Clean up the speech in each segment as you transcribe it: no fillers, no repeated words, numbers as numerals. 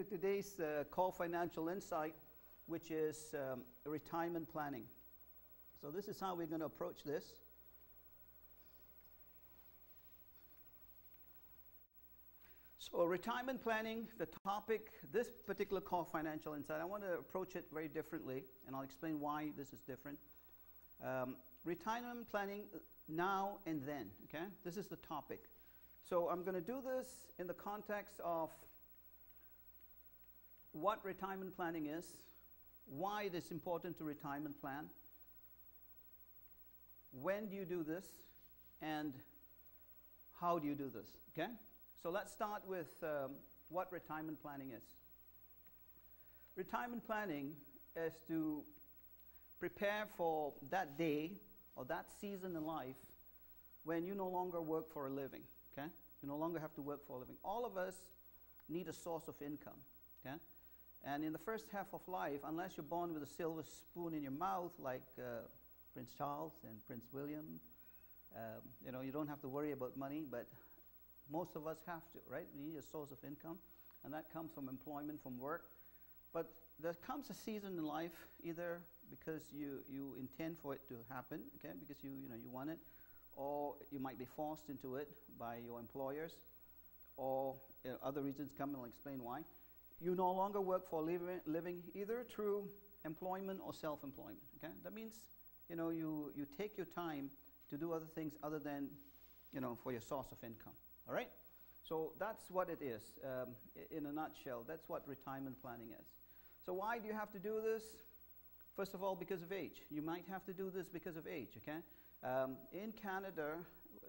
to today's core financial insight, which is retirement planning. So this is how we're going to approach this. So retirement planning, the topic, this particular core financial insight, I want to approach it very differently, and I'll explain why this is different. Retirement planning now and then, okay? This is the topic. So I'm going to do this in the context of what retirement planning is, why it is important to retirement plan, when do you do this, and how do you do this, okay? So let's start with what retirement planning is. Retirement planning is to prepare for that day or that season in life when you no longer work for a living, okay? You no longer have to work for a living. All of us need a source of income, okay? And in the first half of life, unless you're born with a silver spoon in your mouth, like Prince Charles and Prince William, you don't have to worry about money, but most of us have to, right? We need a source of income, and that comes from employment, from work. But there comes a season in life, either because you intend for it to happen, okay, because you want it, or you might be forced into it by your employers, or other reasons come, and I'll explain why. You no longer work for a living either through employment or self-employment, okay? That means, you take your time to do other things other than, for your source of income, all right? So that's what it is, in a nutshell. That's what retirement planning is. So why do you have to do this? First of all, because of age. You might have to do this because of age, okay? In Canada,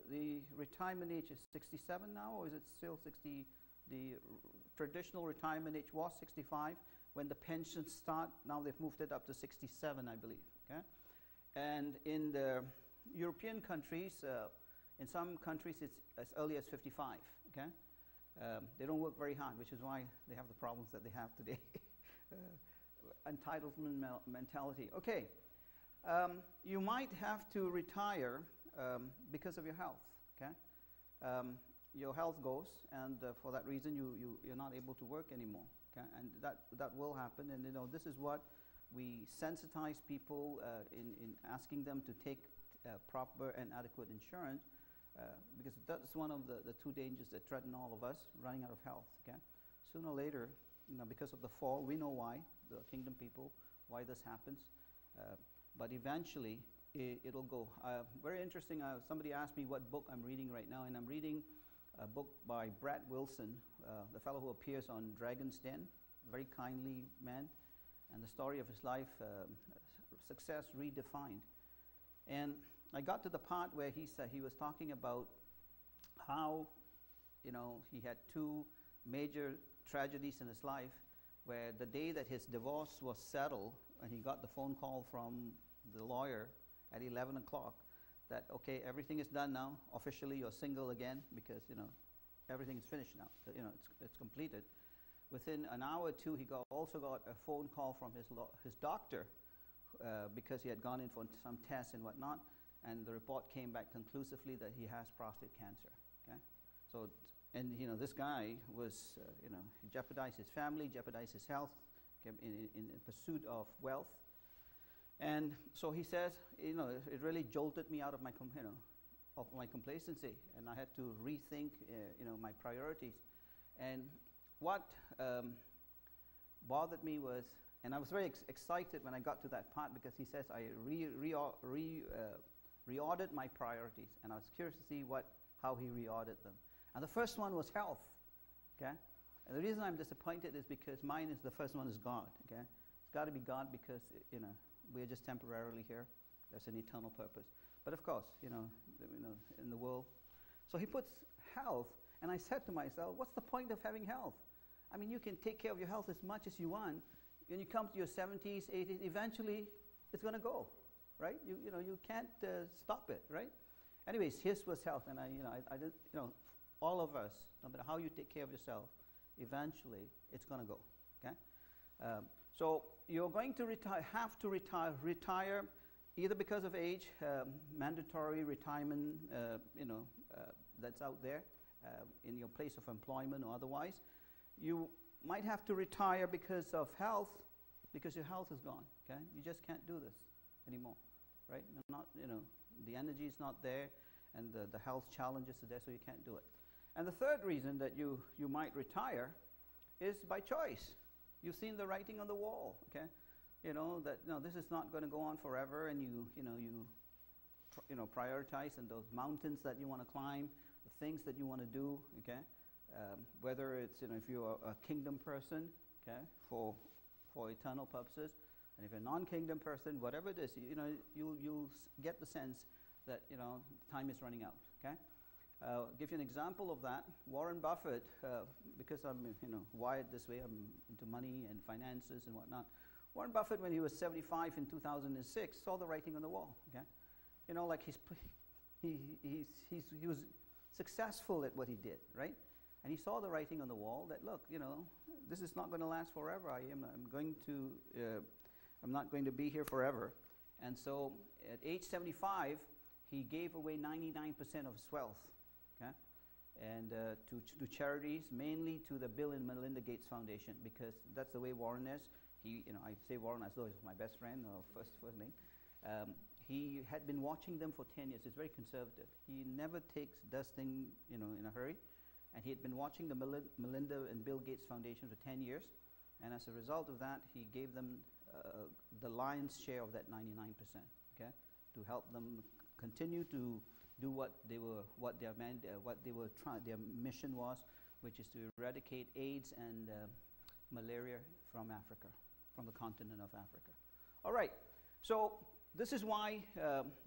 the retirement age is 67 now, or is it still 60? The traditional retirement age was 65 when the pensions start. Now they've moved it up to 67, I believe, okay? And in the European countries, in some countries it's as early as 55, okay? They don't work very hard, which is why they have the problems that they have today. Entitlement mentality. Okay, you might have to retire because of your health, okay? Your health goes, and for that reason you're not able to work anymore, okay? And that will happen, and this is what we sensitize people in asking them to take proper and adequate insurance, because that's one of the two dangers that threaten all of us, running out of health, okay? Sooner or later, because of the fall, we know why, the kingdom people, why this happens, but eventually it'll go. Very interesting, somebody asked me what book I'm reading right now, and I'm reading a book by Brad Wilson, the fellow who appears on Dragon's Den, very kindly man, and the story of his life, Success Redefined. And I got to the part where he was talking about how, he had two major tragedies in his life, where the day that his divorce was settled, and he got the phone call from the lawyer at 11 o'clock, that, okay, everything is done now, officially you're single again, because, everything is finished now, it's completed. Within an hour or two, he also got a phone call from his doctor, because he had gone in for some tests and whatnot, and the report came back conclusively that he has prostate cancer, okay? So, and, this guy was, he jeopardized his family, jeopardized his health, okay, in pursuit of wealth. And so he says, it really jolted me out of my, of my complacency, and I had to rethink, my priorities. And what bothered me was, and I was very excited when I got to that part, because he says I reordered my priorities, and I was curious to see how he reordered them. And the first one was health, okay? And the reason I'm disappointed is because mine is the first one is God, okay? It's got to be God, because, we're just temporarily here. There's an eternal purpose. But of course, in the world. So he puts health, and I said to myself, what's the point of having health? I mean, you can take care of your health as much as you want. When you come to your 70s, 80s, eventually it's going to go, right? You can't stop it, right? Anyways, his was health, and I didn't, all of us, no matter how you take care of yourself, eventually it's going to go, okay? So you're going to have to retire either because of age, mandatory retirement, that's out there in your place of employment or otherwise. You might have to retire because of health, because your health is gone, okay? You just can't do this anymore, right? Not, the energy is not there, and the health challenges are there, so you can't do it. And the third reason that you might retire is by choice. You've seen the writing on the wall, okay? That this is not going to go on forever, and you prioritize, and those mountains that you want to climb, the things that you want to do, okay? Whether it's if you're a kingdom person, okay, for eternal purposes, and if you're a non-kingdom person, whatever it is, you'll get the sense that time is running out, okay? I'll give you an example of that. Warren Buffett, because I'm wired this way, I'm into money and finances and whatnot. Warren Buffett, when he was 75 in 2006, saw the writing on the wall, okay? Like he was successful at what he did, right? And he saw the writing on the wall that, look, this is not going to last forever. I'm not going to be here forever. And so at age 75, he gave away 99% of his wealth, okay? And to charities, mainly to the Bill and Melinda Gates Foundation, because that's the way Warren is. I say Warren as though he's my best friend or first name. He had been watching them for 10 years. He's very conservative. He never does things, in a hurry. And he had been watching the Melinda and Bill Gates Foundation for 10 years. And as a result of that, he gave them the lion's share of that 99%, okay, to help them continue to do their mission was, which is to eradicate AIDS and malaria from Africa, from the continent of Africa. All right, so this is why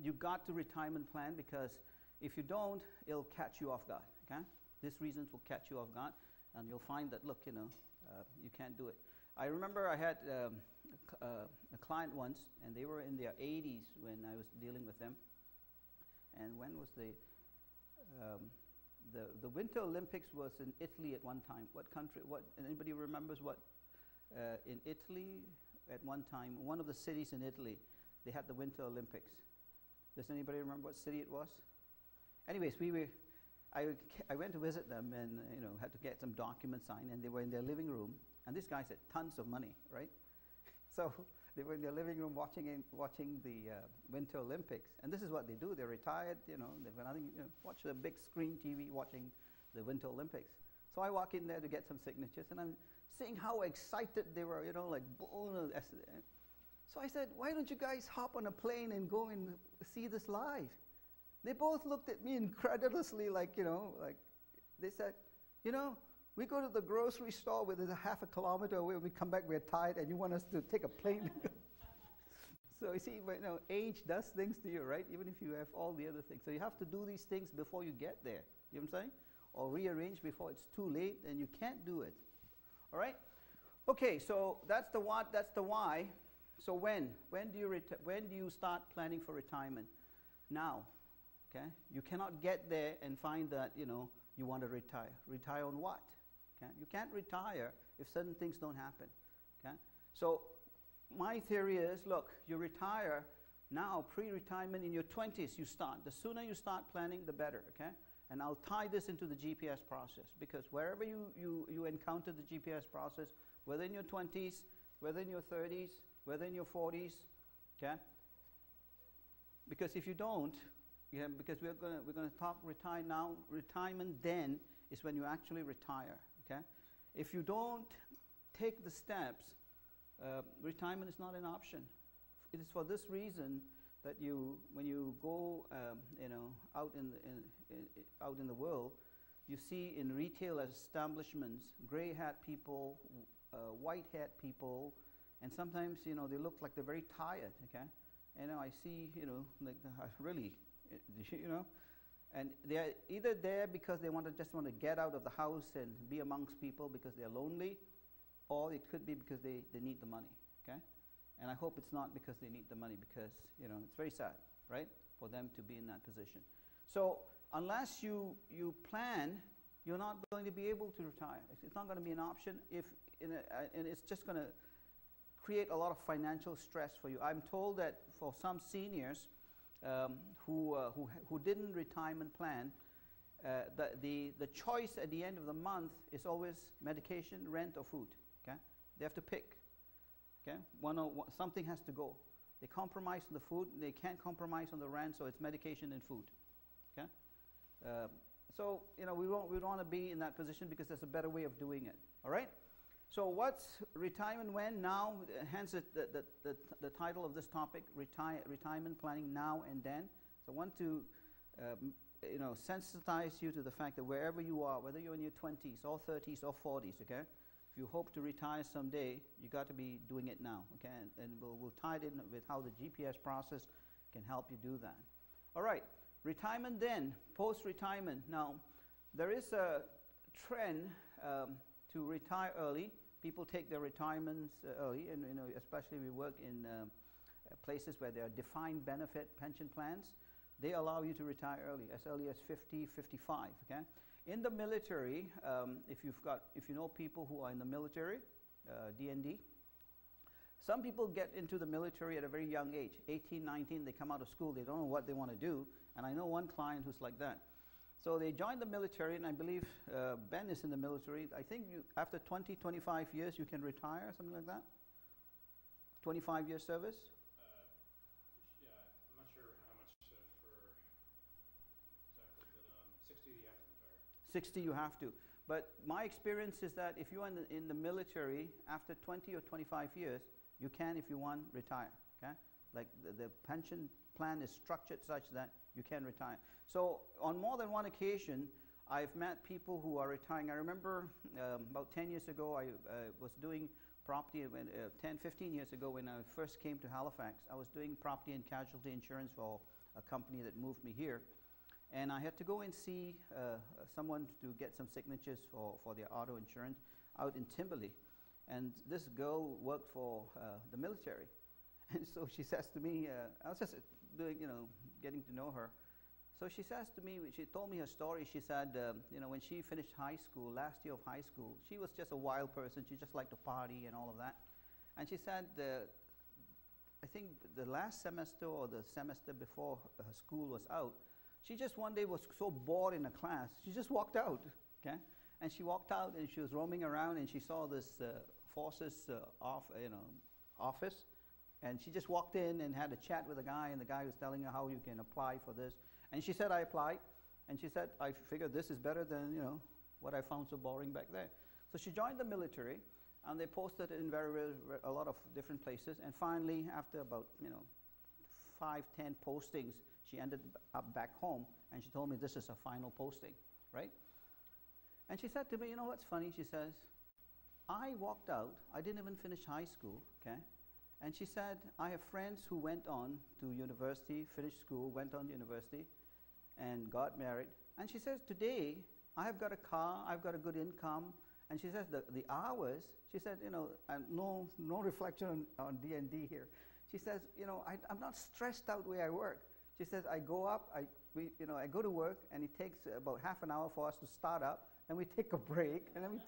you got to retirement plan, because if you don't, it'll catch you off guard, okay? These reasons will catch you off guard, and you'll find that, look, you can't do it. I remember I had a client once, and they were in their 80s when I was dealing with them. And when was the Winter Olympics was in Italy at one time. What country? Anybody remembers what in Italy at one time? One of the cities in Italy, they had the Winter Olympics. Does anybody remember what city it was? Anyways, I went to visit them, and had to get some documents signed, and they were in their living room, and these guys had tons of money, right? So they were in their living room watching the Winter Olympics, and this is what they do. They're retired, they've got nothing, watch the big screen TV watching the Winter Olympics. So I walk in there to get some signatures, and I'm seeing how excited they were, so I said, why don't you guys hop on a plane and go and see this live? They both looked at me incredulously, like they said, we go to the grocery store where there's a half a kilometer away, we come back, we're tired, and you want us to take a plane? So you see, age does things to you, right? Even if you have all the other things. So you have to do these things before you get there, you know what I'm saying? Or rearrange before it's too late, and you can't do it. All right? Okay, so that's the what, that's the why. So when do you start planning for retirement? Now, okay? You cannot get there and find that, you want to retire. Retire on what? Okay? You can't retire if certain things don't happen. Okay? So my theory is, look, you retire now, pre-retirement in your 20s, you start. The sooner you start planning, the better, okay? And I'll tie this into the GPS process, because wherever you encounter the GPS process, whether in your 20s, whether in your 30s, whether in your 40s, okay? Because if you don't, because we're going to talk retire now. Retirement then is when you actually retire. Okay, if you don't take the steps, retirement is not an option. It is for this reason that when you go, out in the world, you see in retail establishments, gray hat people, white hat people, and sometimes they look like they're very tired. Okay, I see really. And they're either there because they just want to get out of the house and be amongst people because they're lonely, or it could be because they need the money, okay? And I hope it's not because they need the money, because it's very sad, right, for them to be in that position. So unless you plan, you're not going to be able to retire. It's not going to be an option, and it's just going to create a lot of financial stress for you. I'm told that for some seniors who didn't retirement plan, the choice at the end of the month is always medication, rent, or food. Okay, they have to pick. Okay, something has to go. They compromise on the food. They can't compromise on the rent, so it's medication and food. Okay, so we don't want to be in that position because there's a better way of doing it. All right. So what's retirement when? Now, hence the title of this topic, retirement planning now and then. So I want to sensitize you to the fact that wherever you are, whether you're in your 20s or 30s or 40s, okay, if you hope to retire someday, you got to be doing it now, okay, and we'll tie it in with how the GPS process can help you do that. All right, retirement then, post-retirement. Now, there is a trend to retire early. People take their retirements early, and especially we work in places where there are defined benefit pension plans. They allow you to retire early as 50, 55. Okay, in the military, if you know people who are in the military, D&D, some people get into the military at a very young age, 18, 19. They come out of school, they don't know what they want to do, and I know one client who's like that. So they join the military, and I believe Ben is in the military. I think after 20, 25 years, you can retire, something like that? 25-year service? Yeah, I'm not sure how much for exactly, but 60 you have to retire. 60 you have to. But my experience is that if you are in the military, after 20 or 25 years, you can, if you want, retire. Okay? Like the pension plan is structured such that you can retire. So on more than one occasion, I've met people who are retiring. I remember about 10 years ago, I was doing property, 10, 15 years ago when I first came to Halifax, I was doing property and casualty insurance for a company that moved me here. And I had to go and see someone to get some signatures for their auto insurance out in Timberley. And this girl worked for the military. And so she says to me, I was just doing, getting to know her. So she says to me, she told me her story. She said, when she finished high school, last year of high school, she was just a wild person. She just liked to party and all of that. And she said, I think the last semester or the semester before her school was out, she just one day was so bored in a class, she just walked out, okay? And she walked out and she was roaming around and she saw this forces office. And she just walked in and had a chat with a guy, and the guy was telling her how you can apply for this. And she said, I applied. And she said, I figured this is better than, what I found so boring back there. So she joined the military, and they posted it in a lot of different places. And finally, after about, 5, 10 postings, she ended up back home, and she told me this is a final posting, right? And she said to me, what's funny? She says, I walked out. I didn't even finish high school, okay? And she said, I have friends who went on to university, finished school, went on to university, and got married. And she says, today, I have got a car, I've got a good income. And she says, the hours, she said, and no reflection on D&D here. She says, I'm not stressed out where I work. She says, I go up, I go to work, and it takes about half an hour for us to start up, and we take a break, and then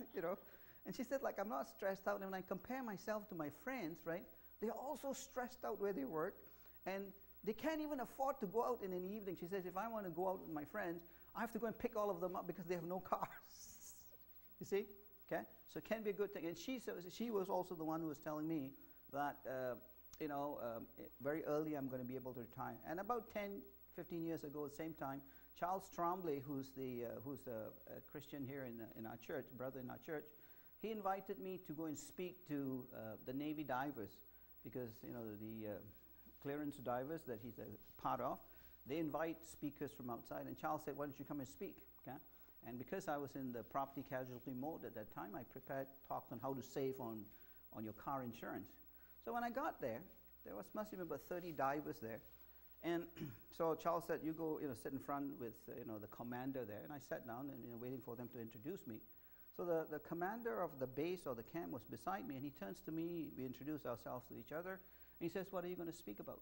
and she said, I'm not stressed out. And when I compare myself to my friends, right, they're also stressed out where they work, and they can't even afford to go out in an evening. She says, if I want to go out with my friends, I have to go and pick all of them up because they have no cars. You see? Okay? So it can be a good thing. And she was also the one who was telling me that, very early I'm going to be able to retire. And about 10, 15 years ago, at the same time, Charles Trombley, who's a Christian here in our church, brother in our church, he invited me to go and speak to the Navy divers, because the clearance divers that he's a part of, they invite speakers from outside. And Charles said, why don't you come and speak? Okay? And because I was in the property casualty mode at that time, I prepared talks on how to save on your car insurance. So when I got there, must have been about 30 divers there. And so Charles said, you go sit in front with the commander there. And I sat down and waiting for them to introduce me. So the commander of the base or the camp was beside me, and he turns to me, we introduce ourselves to each other, and he says, what are you going to speak about?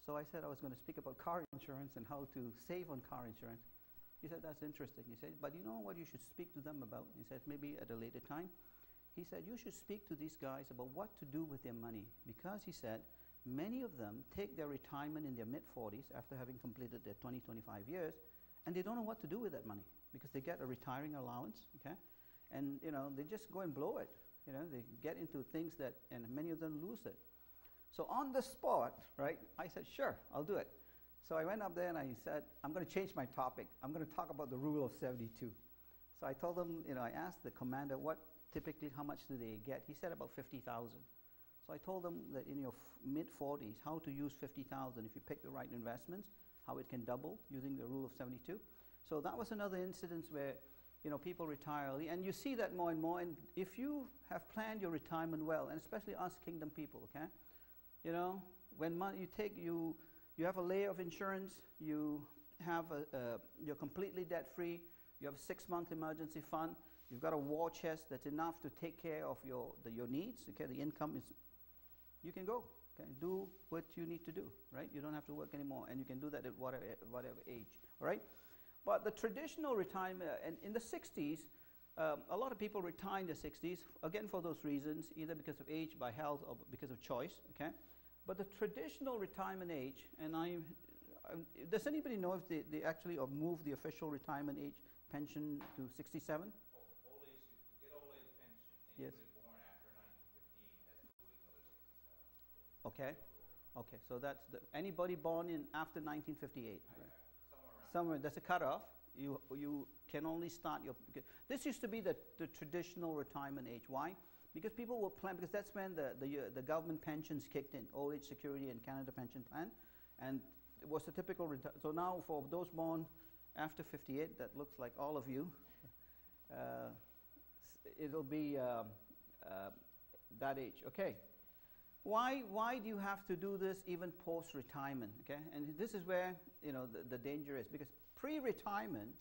So I said I was going to speak about car insurance and how to save on car insurance. He said, that's interesting. He said, but you know what you should speak to them about? He said, maybe at a later time. He said, you should speak to these guys about what to do with their money, because he said, many of them take their retirement in their mid-40s after having completed their 20, 25 years, and they don't know what to do with that money. because they get a retiring allowance, okay? And, they just go and blow it. They get into things that, and many of them lose it. So on the spot, right, I said, sure, I'll do it. So I went up there and I said, I'm going to change my topic. I'm going to talk about the rule of 72. So I told them, I asked the commander, how much do they get? He said about 50,000. So I told them that in your mid-40s, how to use 50,000 if you pick the right investments, how it can double using the rule of 72. So that was another incident where, people retire early. And you see that more and more. And if you have planned your retirement well, and especially us kingdom people, okay? When you have a layer of insurance, you have you're completely debt-free, you have a 6-month emergency fund, you've got a war chest that's enough to take care of your needs, okay? The income is, you can go, okay? Do what you need to do, right? You don't have to work anymore, and you can do that at whatever age, all right? But the traditional retirement, and in the 60s, a lot of people retire in the 60s, again for those reasons, either because of age, by health, or because of choice, okay? But the traditional retirement age, and does anybody know if they actually moved the official retirement age pension to 67? Old age, you get old age pension, yes. Anybody born after 1958 has to wait another 67. Okay, okay, so that's anybody born after 1958. Right? Somewhere, that's a cutoff. You can only start this used to be the traditional retirement age. Why? Because people will plan, because that's when the government pensions kicked in, Old Age Security and Canada Pension Plan, and it was the typical so now for those born after 58, that looks like all of you, it'll be that age. Okay. Why do you have to do this even post-retirement? Okay, and this is where the danger is, because pre-retirement,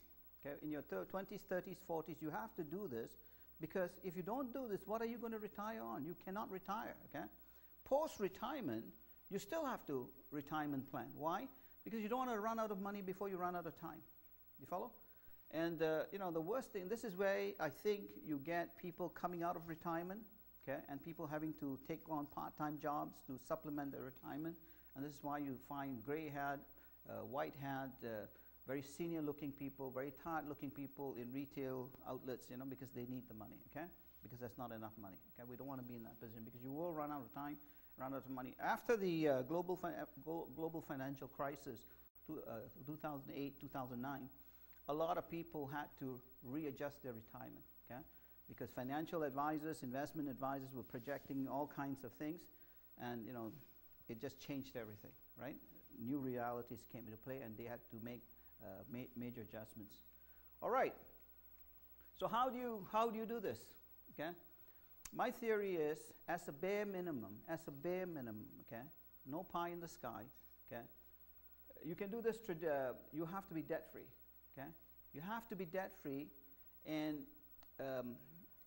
okay, in your 20s, 30s, 40s, you have to do this, because if you don't do this, what are you going to retire on? You cannot retire. Okay, post-retirement, you still have to retirement plan. Why? Because you don't want to run out of money before you run out of time. You follow? And the worst thing, this is where I think you get people coming out of retirement. Okay, and people having to take on part-time jobs to supplement their retirement, and this is why you find gray-haired, white-haired, very senior-looking people, very tired-looking people in retail outlets, because they need the money, okay? Because there's not enough money, okay? We don't want to be in that position, because you will run out of time, run out of money. After the global financial crisis, 2008, 2009, a lot of people had to readjust their retirement, okay? Because financial advisors, investment advisors were projecting all kinds of things, and it just changed everything, right? New realities came into play, and they had to make major adjustments. All right. So how do you do this? Okay. My theory is, as a bare minimum, okay, no pie in the sky. Okay. You can do this. You have to be debt free. Okay. You have to be debt free, and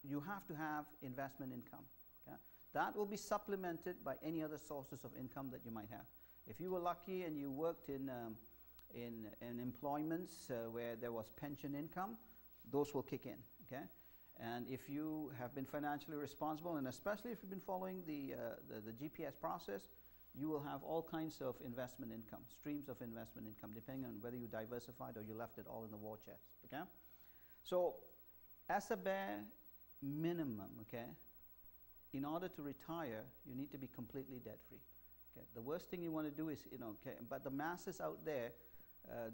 you have to have investment income. Okay? That will be supplemented by any other sources of income that you might have. If you were lucky and you worked in employments where there was pension income, those will kick in. Okay? And if you have been financially responsible, and especially if you've been following the GPS process, you will have all kinds of investment income, streams of investment income, depending on whether you diversified or you left it all in the war chest. Okay? So, as a bare minimum, okay, in order to retire, you need to be completely debt-free. Okay? The worst thing you want to do is, okay, but the masses out there,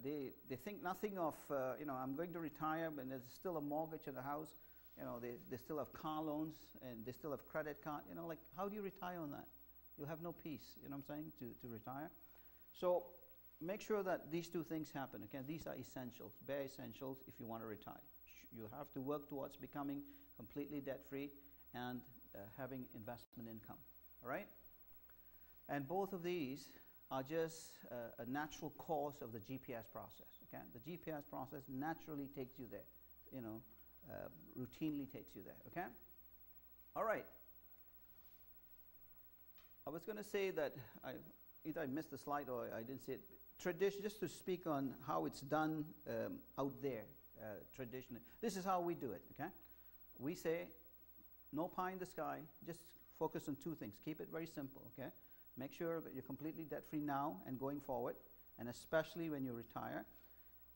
they think nothing of, I'm going to retire, but there's still a mortgage on the house, they still have car loans, and they still have credit card, like, how do you retire on that? You'll have no peace, you know what I'm saying, to retire. So make sure that these two things happen, okay? These are essentials, bare essentials if you want to retire. You have to work towards becoming completely debt-free and having investment income, all right? And both of these are just a natural course of the GPS process, okay? The GPS process naturally takes you there, routinely takes you there, okay? All right. I was going to say that either I missed the slide or I didn't see it. Tradition, just to speak on how it's done out there, traditionally. This is how we do it, okay? We say, no pie in the sky, just focus on two things. Keep it very simple, okay? Make sure that you're completely debt-free now and going forward, and especially when you retire.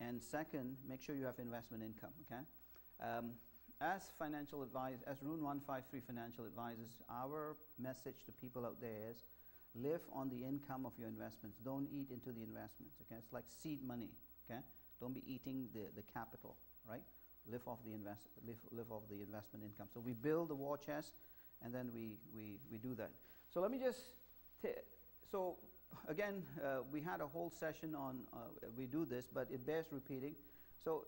And And second, make sure you have investment income, okay? As financial advisors, as Roone153 Financial Advisors, our message to people out there is live on the income of your investments. Don't eat into the investments, okay? It's like seed money, okay? Don't be eating the capital, right? Live off the investment income. So we build the war chest, and then we do that. So let me just, so again, we had a whole session on, we do this, but it bears repeating. So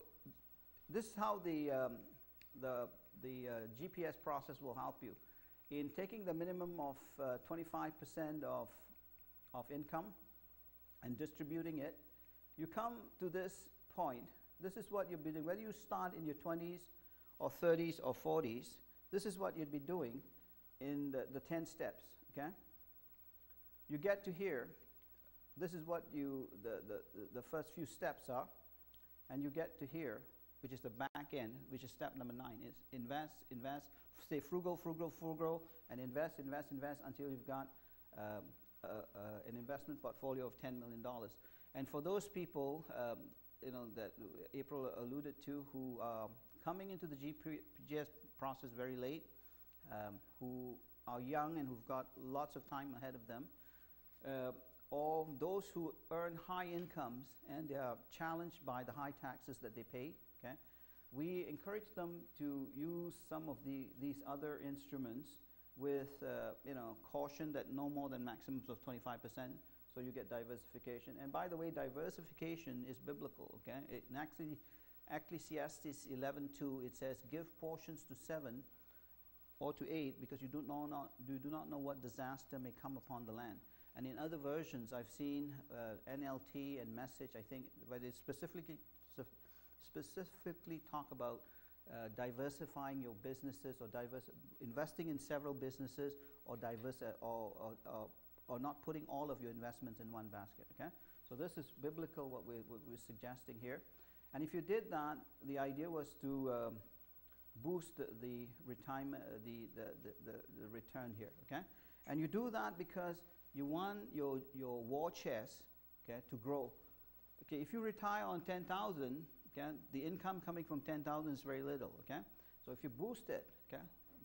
this is how the GPS process will help you. In taking the minimum of 25% of income and distributing it, you come to this point. This is what you'll be doing. Whether you start in your 20s or 30s or 40s, this is what you'd be doing in the 10 steps, okay? You get to here. This is what the first few steps are. And you get to here, which is the back end, which is step number 9, is invest, stay frugal, and invest until you've got an investment portfolio of $10 million. And for those people, that April alluded to, who are coming into the GPS process very late, who are young and who've got lots of time ahead of them, or those who earn high incomes and they are challenged by the high taxes that they pay, okay? We encourage them to use some of these other instruments with caution that no more than maximums of 25%, so you get diversification. And by the way, diversification is biblical, okay? In Ecclesiastes 11:2, it says, give portions to 7 or to 8 because you do not know what disaster may come upon the land. And in other versions, I've seen NLT and Message, I think, where they specifically talk about diversifying your businesses or investing in several businesses or not putting all of your investments in one basket, okay? So this is biblical, what we're suggesting here. And if you did that, the idea was to boost the retirement, the return here, okay? And you do that because you want your war chest, okay, to grow. Okay, if you retire on 10,000, okay, the income coming from 10,000 is very little, okay? So if you boost it, okay,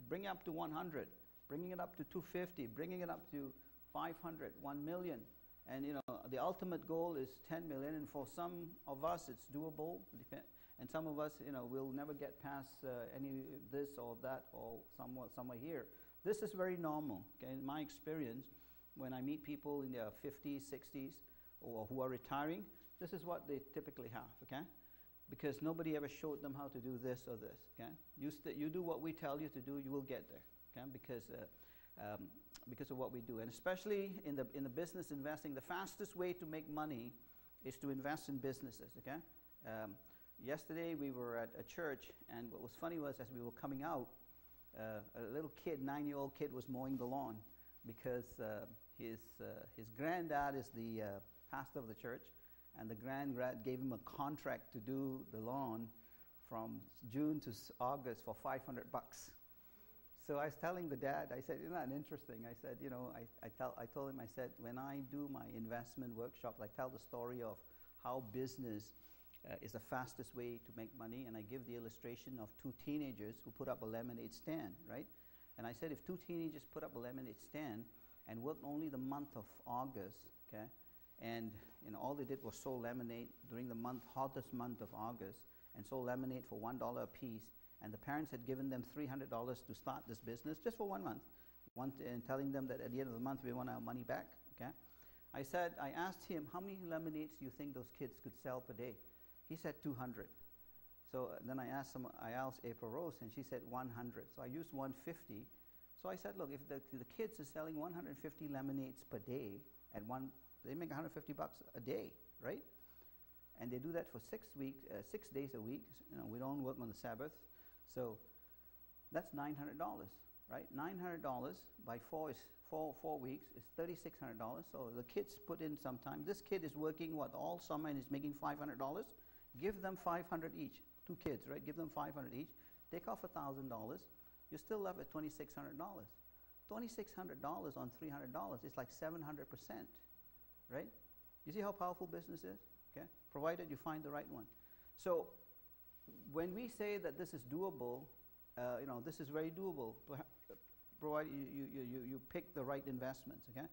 bring it up to 100, bringing it up to 250, bringing it up to 500, 1 million, and the ultimate goal is 10 million, and for some of us it's doable, and some of us, will never get past any this or that or somewhere here. This is very normal, okay? In my experience, when I meet people in their 50s, 60s, or who are retiring, this is what they typically have, okay? Because nobody ever showed them how to do this or this, okay? You do what we tell you to do, you will get there, okay? Because of what we do. And especially in the business investing, the fastest way to make money is to invest in businesses, okay? Yesterday we were at a church, and what was funny was as we were coming out, a little kid, 9-year-old kid, was mowing the lawn because his granddad is the pastor of the church, and the granddad gave him a contract to do the lawn from June to August for $500. So I was telling the dad, I said, isn't that interesting? I said, I told him, I said, when I do my investment workshops, I tell the story of how business is the fastest way to make money, and I give the illustration of 2 teenagers who put up a lemonade stand, right? And I said, if 2 teenagers put up a lemonade stand and worked only the month of August, okay, and all they did was sold lemonade during the hottest month of August, and sold lemonade for $1 a piece, and the parents had given them $300 to start this business just for 1 month, and telling them that at the end of the month we want our money back, okay? I asked him, how many lemonades do you think those kids could sell per day? He said 200. So then I asked April Rose, and she said 100. So I used 150. So I said, look, if the kids are selling 150 lemonades per day, they make $150 a day, right? And they do that for 6 days a week. We don't work on the Sabbath. So that's $900, right? $900 by 4 weeks is $3,600. So the kids put in some time. This kid is working, all summer, and is making $500. Give them $500 each. 2 kids, right? Give them $500 each. Take off $1,000. You're still left at $2,600. $2,600 on $300 is like 700%, right? You see how powerful business is? Okay, provided you find the right one. So when we say that this is doable, this is very doable, provided you pick the right investments, okay?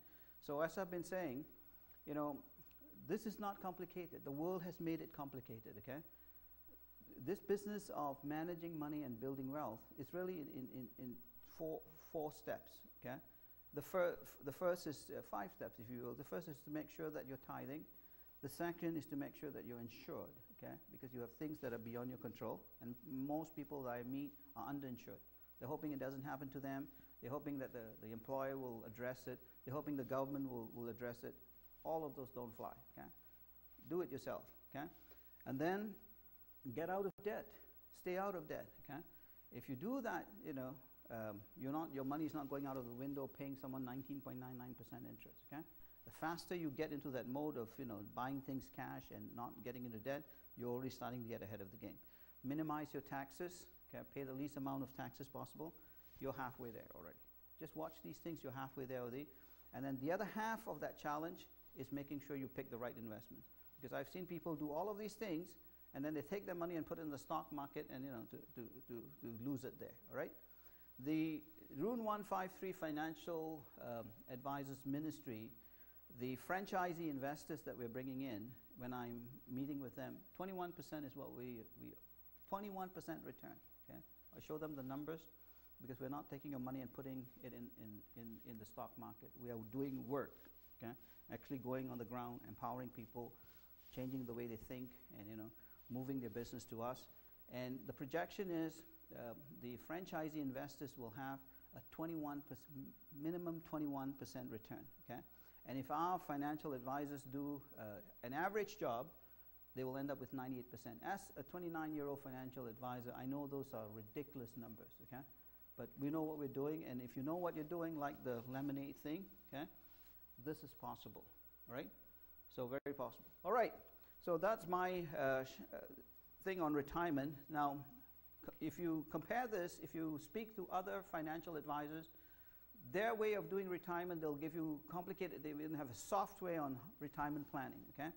So as I've been saying, this is not complicated. The world has made it complicated, okay? This business of managing money and building wealth is really in four steps, okay? The first is 5 steps, if you will. The first is to make sure that you're tithing. The second is to make sure that you're insured, okay? Because you have things that are beyond your control, and most people that I meet are underinsured. They're hoping it doesn't happen to them. They're hoping that the employer will address it. They're hoping the government will address it. All of those don't fly, okay? Do it yourself, okay? And then get out of debt. Stay out of debt, okay? If you do that, your money is not going out of the window paying someone 19.99% interest, okay? The faster you get into that mode of, buying things cash and not getting into debt, you're already starting to get ahead of the game. Minimize your taxes, okay? Pay the least amount of taxes possible. You're halfway there already. Just watch these things, you're halfway there already. And then the other half of that challenge is making sure you pick the right investment. Because I've seen people do all of these things, and then they take their money and put it in the stock market and, to lose it there, all right? The Roone153 Financial Advisors Ministry, the franchisee investors that we're bringing in, when I'm meeting with them, 21% is what 21% return, okay? I show them the numbers because we're not taking your money and putting it in the stock market. We are doing work, okay? Actually going on the ground, empowering people, changing the way they think, and, moving their business to us. And the projection is the franchisee investors will have a minimum 21% return, okay? And if our financial advisors do an average job, they will end up with 98%. As a 29-year-old financial advisor, I know those are ridiculous numbers, okay? But we know what we're doing, and if you know what you're doing, like the lemonade thing, okay, this is possible, right? So very possible. All right, so that's my thing on retirement. Now, if you compare this, if you speak to other financial advisors, their way of doing retirement, they'll give you complicated, they even have a software on retirement planning, okay?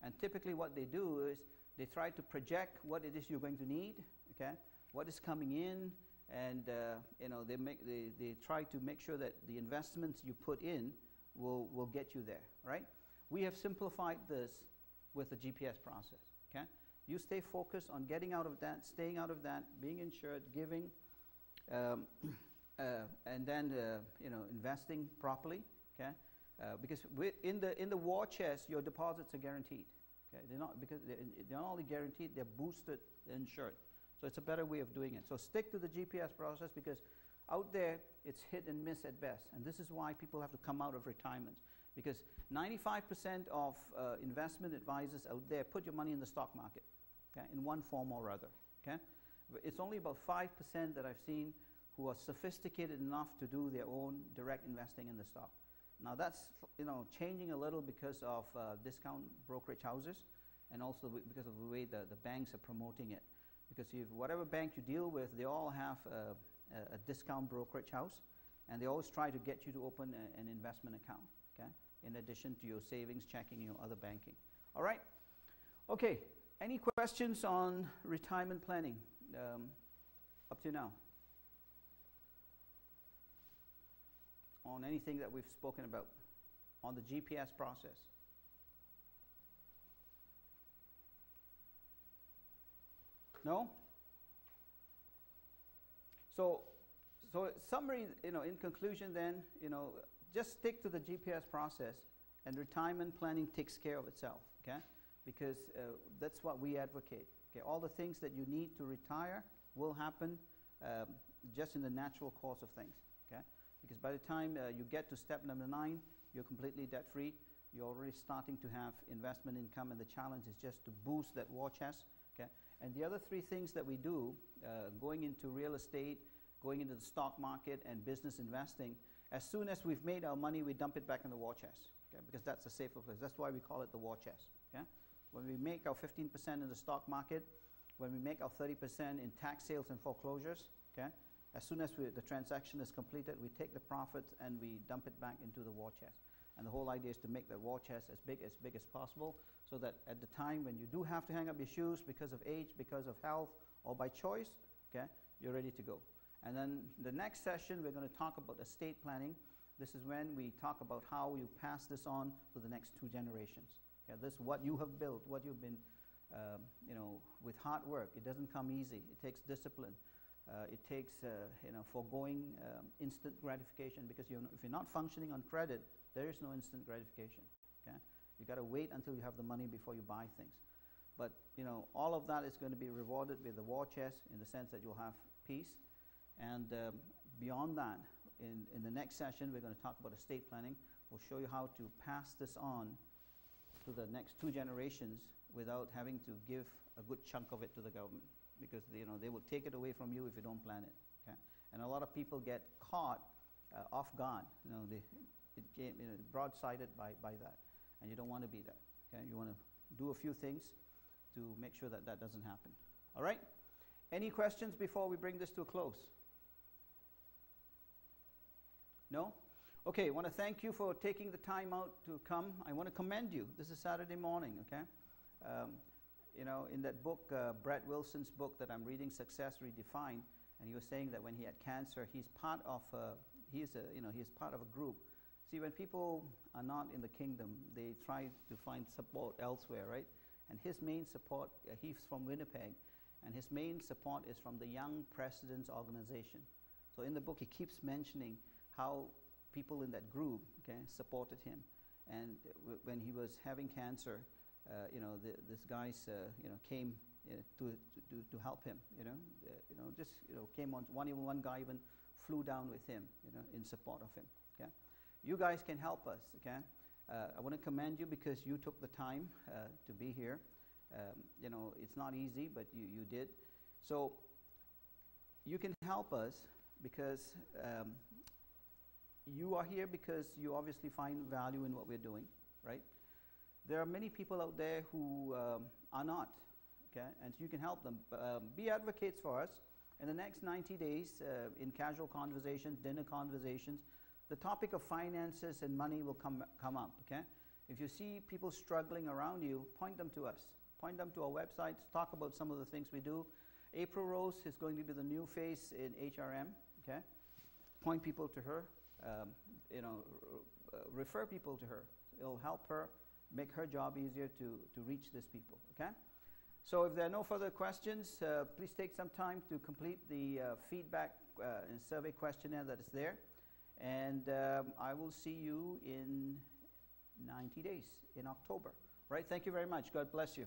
And typically what they do is they try to project what it is you're going to need, okay? What is coming in, and they try to make sure that the investments you put in will get you there, right? We have simplified this with the GPS process, okay? You stay focused on getting out of that, staying out of that, being insured, giving, and then investing properly, okay? Because in the war chest, your deposits are guaranteed, okay? They're not only guaranteed, they're boosted, they're insured. So it's a better way of doing it. So stick to the GPS process, because out there, it's hit and miss at best. And this is why people have to come out of retirement. Because 95% of investment advisors out there put your money in the stock market, okay, in one form or other, okay? It's only about 5% that I've seen who are sophisticated enough to do their own direct investing in the stock. Now that's changing a little because of discount brokerage houses, and also because of the way the banks are promoting it. Because whatever bank you deal with, they all have a discount brokerage house, and they always try to get you to open an investment account, okay, in addition to your savings, checking, other banking. All right? Okay, any questions on retirement planning up to now? On anything that we've spoken about, on the GPS process? No? So summary, in conclusion then, just stick to the GPS process, and retirement planning takes care of itself, okay? Because that's what we advocate, okay? All the things that you need to retire will happen just in the natural course of things, okay? Because by the time you get to step number 9, you're completely debt-free. You're already starting to have investment income, and the challenge is just to boost that war chest, okay? And the other 3 things that we do, going into real estate, going into the stock market, and business investing, as soon as we've made our money, we dump it back in the war chest, okay? Because that's a safer place. That's why we call it the war chest, okay? When we make our 15% in the stock market, when we make our 30% in tax sales and foreclosures, okay? As soon as the transaction is completed, we take the profits and we dump it back into the war chest. And the whole idea is to make that war chest as big as possible, so that at the time when you do have to hang up your shoes because of age, because of health, or by choice, okay, you're ready to go. And then the next session, we're going to talk about estate planning. This is when we talk about how you pass this on to the next 2 generations. Okay, this is what you have built, what you've been, with hard work. It doesn't come easy. It takes discipline. It takes, foregoing instant gratification, because if you're not functioning on credit, there is no instant gratification. Okay, you got to wait until you have the money before you buy things. But all of that is going to be rewarded with the war chest, in the sense that you'll have peace. And beyond that, in the next session, we're going to talk about estate planning. We'll show you how to pass this on to the next 2 generations without having to give a good chunk of it to the government, because they will take it away from you if you don't plan it. Okay? And a lot of people get caught off guard. It came broadsided by that, and you don't want to be that. Okay? You want to do a few things to make sure that that doesn't happen. All right? Any questions before we bring this to a close? No? Okay, I want to thank you for taking the time out to come. I want to commend you. This is Saturday morning, okay? In that book, Brett Wilson's book that I'm reading, Success Redefined, and he was saying that when he had cancer, he's part of he's part of a group. See, when people are not in the kingdom, they try to find support elsewhere, right? And his main support, he's from Winnipeg, and his main support is from the Young Presidents Organization. So in the book, he keeps mentioning how people in that group, okay, supported him. And when he was having cancer, this guys, came to help him. Came on. One guy even flew down with him, in support of him. Okay, you guys can help us. Okay, I want to commend you because you took the time to be here. It's not easy, but you did. So you can help us because you are here because you obviously find value in what we're doing, right? There are many people out there who are not, okay? And so you can help them. Be advocates for us. In the next 90 days, in casual conversations, dinner conversations, the topic of finances and money will come up, okay? If you see people struggling around you, point them to us. Point them to our website, talk about some of the things we do. April Rose is going to be the new face in HRM, okay? Point people to her. Refer people to her. It'll help her make her job easier to reach these people, okay? So if there are no further questions, please take some time to complete the feedback and survey questionnaire that is there. And I will see you in 90 days, in October. Right? Thank you very much. God bless you.